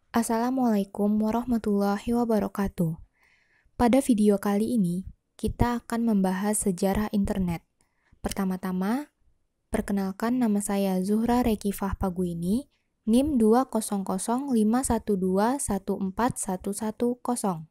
Assalamualaikum warahmatullahi wabarakatuh. Pada video kali ini, kita akan membahas sejarah internet. Pertama-tama, perkenalkan nama saya Zuhra Rekifah Paguini, NIM 20051214110.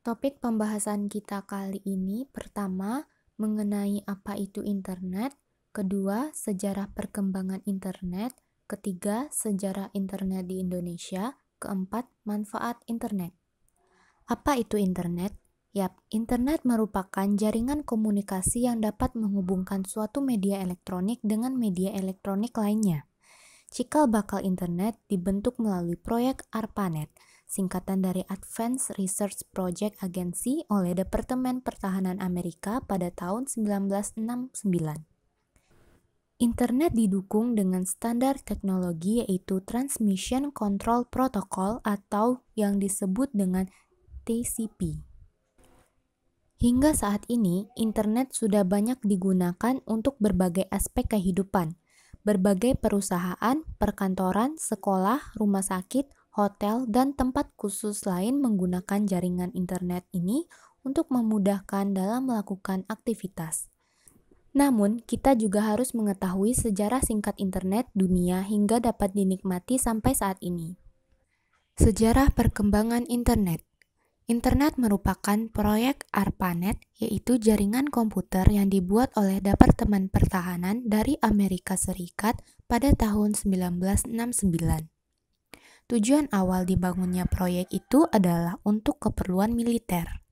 Topik pembahasan kita kali ini pertama, mengenai apa itu internet, kedua, sejarah perkembangan internet, ketiga, sejarah internet di Indonesia, keempat, manfaat internet. Apa itu internet? Yap, internet merupakan jaringan komunikasi yang dapat menghubungkan suatu media elektronik dengan media elektronik lainnya. Cikal bakal internet dibentuk melalui proyek ARPANET, singkatan dari Advanced Research Project Agency oleh Departemen Pertahanan Amerika pada tahun 1969. Internet didukung dengan standar teknologi yaitu Transmission Control Protocol atau yang disebut dengan TCP. Hingga saat ini, internet sudah banyak digunakan untuk berbagai aspek kehidupan. Berbagai perusahaan, perkantoran, sekolah, rumah sakit, hotel, dan tempat khusus lain menggunakan jaringan internet ini untuk memudahkan dalam melakukan aktivitas. Namun, kita juga harus mengetahui sejarah singkat internet dunia hingga dapat dinikmati sampai saat ini. Sejarah perkembangan internet. Internet merupakan proyek ARPANET, yaitu jaringan komputer yang dibuat oleh Departemen Pertahanan dari Amerika Serikat pada tahun 1969. Tujuan awal dibangunnya proyek itu adalah untuk keperluan militer.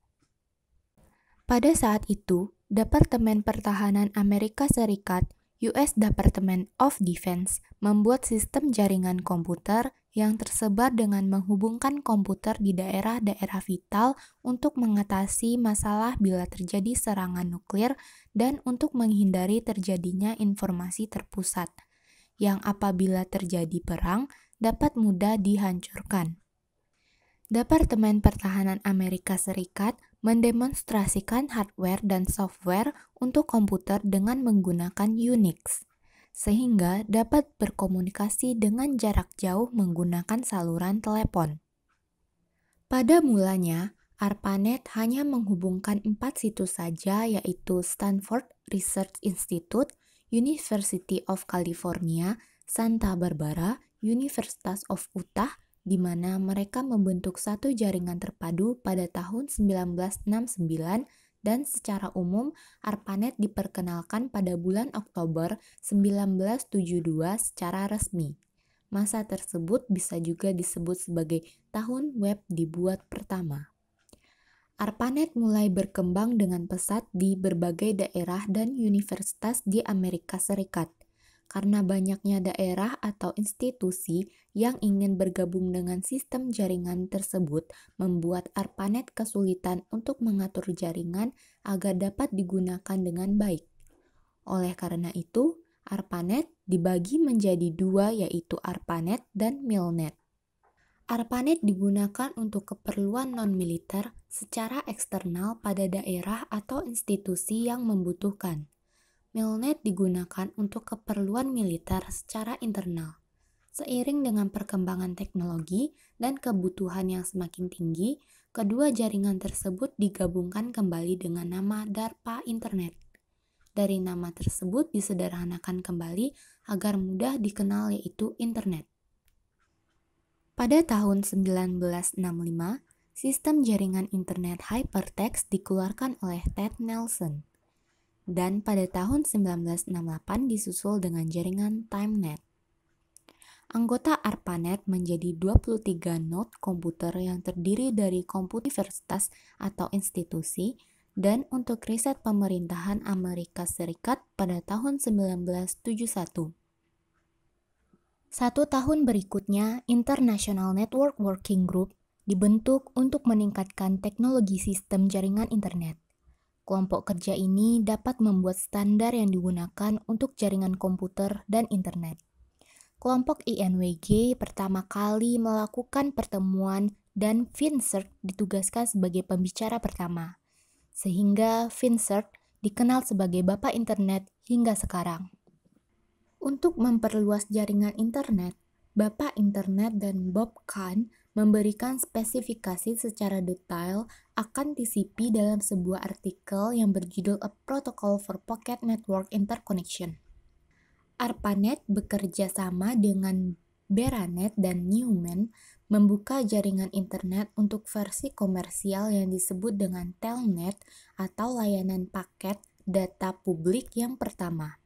Pada saat itu, Departemen Pertahanan Amerika Serikat, US Department of Defense, membuat sistem jaringan komputer yang tersebar dengan menghubungkan komputer di daerah-daerah vital untuk mengatasi masalah bila terjadi serangan nuklir dan untuk menghindari terjadinya informasi terpusat, yang apabila terjadi perang dapat mudah dihancurkan. Departemen Pertahanan Amerika Serikat mendemonstrasikan hardware dan software untuk komputer dengan menggunakan Unix, sehingga dapat berkomunikasi dengan jarak jauh menggunakan saluran telepon. Pada mulanya, ARPANET hanya menghubungkan 4 situs saja, yaitu Stanford Research Institute, University of California, Santa Barbara, University of Utah, di mana mereka membentuk satu jaringan terpadu pada tahun 1969 dan secara umum ARPANET diperkenalkan pada bulan Oktober 1972 secara resmi. Masa tersebut bisa juga disebut sebagai tahun web dibuat pertama. ARPANET mulai berkembang dengan pesat di berbagai daerah dan universitas di Amerika Serikat. Karena banyaknya daerah atau institusi yang ingin bergabung dengan sistem jaringan tersebut membuat ARPANET kesulitan untuk mengatur jaringan agar dapat digunakan dengan baik. Oleh karena itu, ARPANET dibagi menjadi dua, yaitu ARPANET dan MILNET. ARPANET digunakan untuk keperluan non-militer secara eksternal pada daerah atau institusi yang membutuhkan. MILNET digunakan untuk keperluan militer secara internal. Seiring dengan perkembangan teknologi dan kebutuhan yang semakin tinggi, kedua jaringan tersebut digabungkan kembali dengan nama DARPA Internet. Dari nama tersebut disederhanakan kembali agar mudah dikenal, yaitu Internet. Pada tahun 1965, sistem jaringan internet hypertext dikeluarkan oleh Ted Nelson. Dan pada tahun 1968 disusul dengan jaringan TimeNet. Anggota ARPANET menjadi 23 node komputer yang terdiri dari komputer universitas atau institusi dan untuk riset pemerintahan Amerika Serikat pada tahun 1971. Satu tahun berikutnya, International Network Working Group dibentuk untuk meningkatkan teknologi sistem jaringan internet. Kelompok kerja ini dapat membuat standar yang digunakan untuk jaringan komputer dan internet. Kelompok INWG pertama kali melakukan pertemuan dan Vincent ditugaskan sebagai pembicara pertama, sehingga Vincent dikenal sebagai Bapak Internet hingga sekarang. Untuk memperluas jaringan internet, Bapak Internet dan Bob Kahn memberikan spesifikasi secara detail akan TCP dalam sebuah artikel yang berjudul A Protocol for Pocket Network Interconnection. ARPANET bekerja sama dengan Beranet dan Newman membuka jaringan internet untuk versi komersial yang disebut dengan Telnet atau layanan paket data publik yang pertama.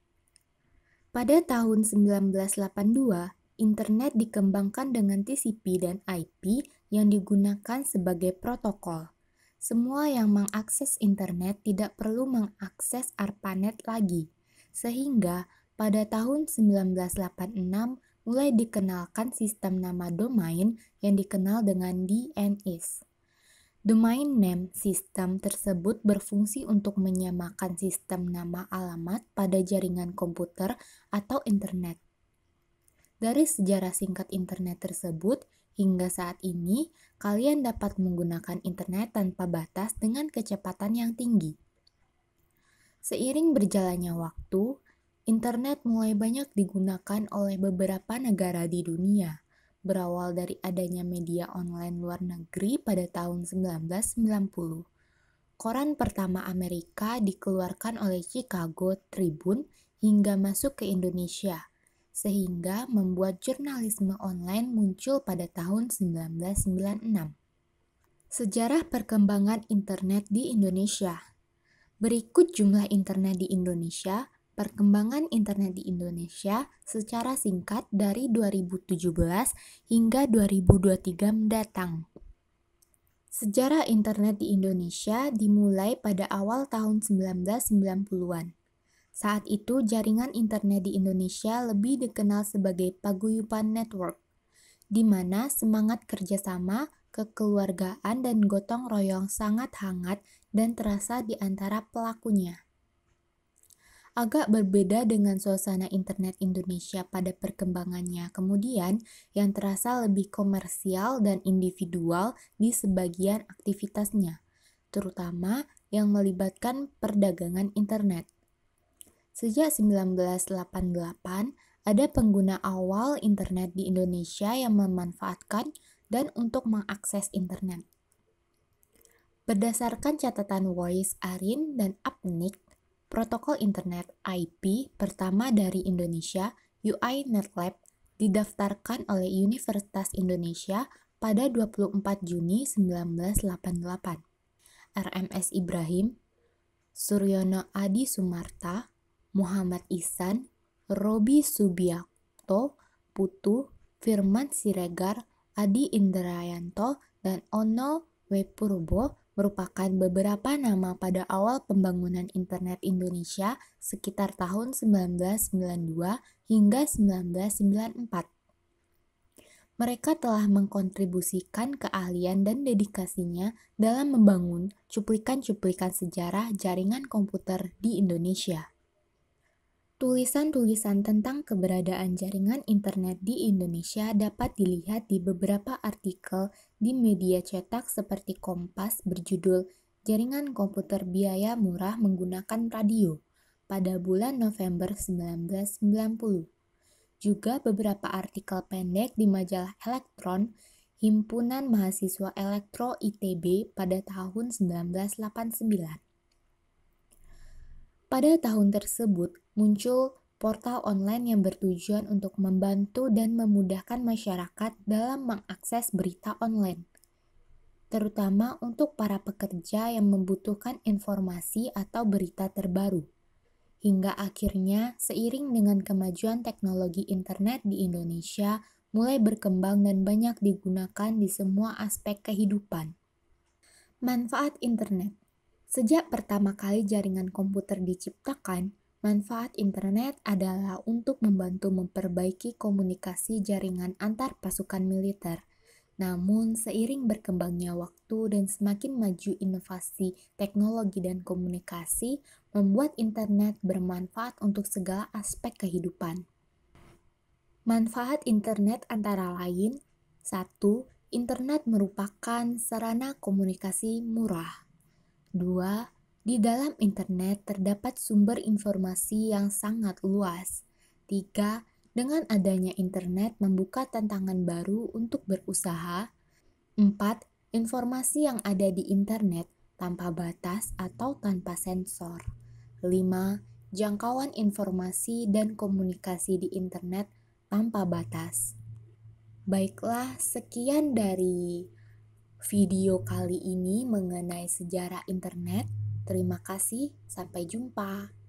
Pada tahun 1982, internet dikembangkan dengan TCP dan IP yang digunakan sebagai protokol. Semua yang mengakses internet tidak perlu mengakses ARPANET lagi, sehingga pada tahun 1986 mulai dikenalkan sistem nama domain yang dikenal dengan DNS. Domain name system tersebut berfungsi untuk menyamakan sistem nama alamat pada jaringan komputer atau internet. Dari sejarah singkat internet tersebut, hingga saat ini, kalian dapat menggunakan internet tanpa batas dengan kecepatan yang tinggi. Seiring berjalannya waktu, internet mulai banyak digunakan oleh beberapa negara di dunia, berawal dari adanya media online luar negeri pada tahun 1990. Koran pertama Amerika dikeluarkan oleh Chicago Tribune hingga masuk ke Indonesia, sehingga membuat jurnalisme online muncul pada tahun 1996. Sejarah perkembangan internet di Indonesia. Berikut jumlah internet di Indonesia, perkembangan internet di Indonesia secara singkat dari 2017 hingga 2023 mendatang. Sejarah internet di Indonesia dimulai pada awal tahun 1990-an. Saat itu jaringan internet di Indonesia lebih dikenal sebagai paguyuban network, di mana semangat kerjasama, kekeluargaan, dan gotong royong sangat hangat dan terasa di antara pelakunya. Agak berbeda dengan suasana internet Indonesia pada perkembangannya kemudian, yang terasa lebih komersial dan individual di sebagian aktivitasnya, terutama yang melibatkan perdagangan internet. Sejak 1988, ada pengguna awal internet di Indonesia yang memanfaatkan dan untuk mengakses internet. Berdasarkan catatan Voice Arin dan Apnik, protokol internet IP pertama dari Indonesia, UI-NetLab, didaftarkan oleh Universitas Indonesia pada 24 Juni 1988. RMS Ibrahim, Suryono Adi Sumarta, Muhammad Ihsan, Robi Subiakto, Putu, Firman Siregar, Adi Indrayanto, dan Ono W. Purbo merupakan beberapa nama pada awal pembangunan internet Indonesia sekitar tahun 1992 hingga 1994. Mereka telah mengkontribusikan keahlian dan dedikasinya dalam membangun cuplikan-cuplikan sejarah jaringan komputer di Indonesia. Tulisan-tulisan tentang keberadaan jaringan internet di Indonesia dapat dilihat di beberapa artikel di media cetak seperti Kompas berjudul Jaringan Komputer Biaya Murah Menggunakan Radio pada bulan November 1990. Juga beberapa artikel pendek di majalah Elektron Himpunan Mahasiswa Elektro ITB pada tahun 1989. Pada tahun tersebut, muncul portal online yang bertujuan untuk membantu dan memudahkan masyarakat dalam mengakses berita online, terutama untuk para pekerja yang membutuhkan informasi atau berita terbaru. Hingga akhirnya, seiring dengan kemajuan teknologi internet di Indonesia, mulai berkembang dan banyak digunakan di semua aspek kehidupan. Manfaat internet. Sejak pertama kali jaringan komputer diciptakan, manfaat internet adalah untuk membantu memperbaiki komunikasi jaringan antar pasukan militer. Namun, seiring berkembangnya waktu dan semakin maju inovasi teknologi dan komunikasi, membuat internet bermanfaat untuk segala aspek kehidupan. Manfaat internet antara lain: 1. Internet merupakan sarana komunikasi murah. 2. Di dalam internet terdapat sumber informasi yang sangat luas. 3. Dengan adanya internet membuka tantangan baru untuk berusaha. 4. Informasi yang ada di internet tanpa batas atau tanpa sensor. 5. Jangkauan informasi dan komunikasi di internet tanpa batas. Baiklah, sekian dari video kali ini mengenai sejarah internet. Terima kasih, sampai jumpa.